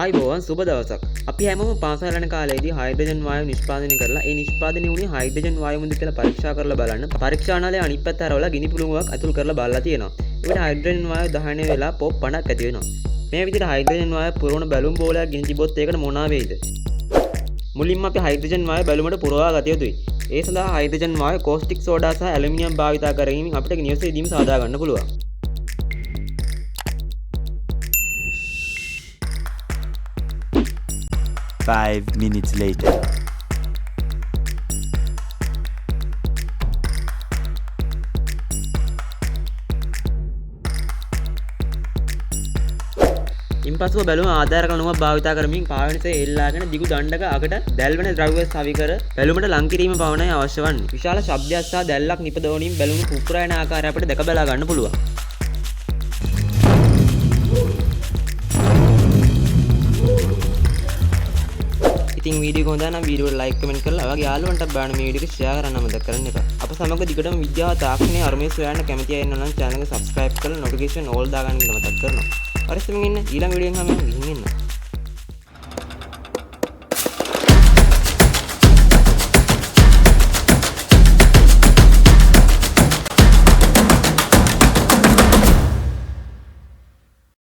ආයිබෝවන් සුබ දවසක්. අපි හැමෝම පාසල් යන කාලේදී හයිඩ්‍රජන් වායු නිෂ්පාදනය කරලා ඒ නිෂ්පාදනය වුණේ හයිඩ්‍රජන් වායුවද කියලා පරීක්ෂා කරලා බලන්න පරීක්ෂානාලයේ අනිත් පැත්ත හරවලා ගිනි පුළඟක් ඇතුල් කරලා බලලා තියෙනවා. ඒකට හයිඩ්‍රජන් වායු දහනය වෙලා පොප් 50ක් ඇති වෙනවා. මේ විදිහට හයිඩ්‍රජන් වායු පුරවන බැලුම් බෝලයක් ගිනි තිබොත් ඒකට මොනවා වෙයිද? මුලින්ම අපි හයිඩ්‍රජන් වායු බැලුමට පුරවා ගත යුතුයි. ඒ සඳහා හයිඩ්‍රජන් වායු කෝස්ටික් සෝඩා සහ ඇලුමිනියම් භාවිත කරමින් අපිට නිවසේදීම සාදා ගන්න පුළුවන්. Five minutes later. ඉන්පසුව බැලුම ආධාර කණුවක් භාවිත කරමින් පාවෙනසේ එල්ලාගෙන දිගු දණ්ඩක අකට දැල්වෙන ද්‍රව්‍ය සවි කර බැලුමට ලං කිරීම පමණයි අවශ්‍ය වන්නේ. විශාල ශබ්දයක් සහ දැල්ලක් නිපදවමින් බැලුම පුපුරා යන ආකාරය අපිට දැක බලා ගන්න පුළුවන්. ඉතින් වීඩියෝ එක හොඳ නම් වීඩියෝට ලයික් කමෙන්ට් කරලා ඔයාගේ යාළුවන්ටත් බලන්න මේ වීඩියෝ එක ෂෙයා කරන්න අමතක කරන්න එපා. අප සමග දිගටම විද්‍යාව තාක්ෂණයේ අරමුණේ සොයන්න කැමති අය ඉන්නවා නම් channel එක subscribe කරලා notification all දාගන්න මතක් කරනවා. පරිස්සමෙන් ඉන්න ඊළඟ වීඩියෝ එකෙන් හැමෝම ගිහින් එන්න.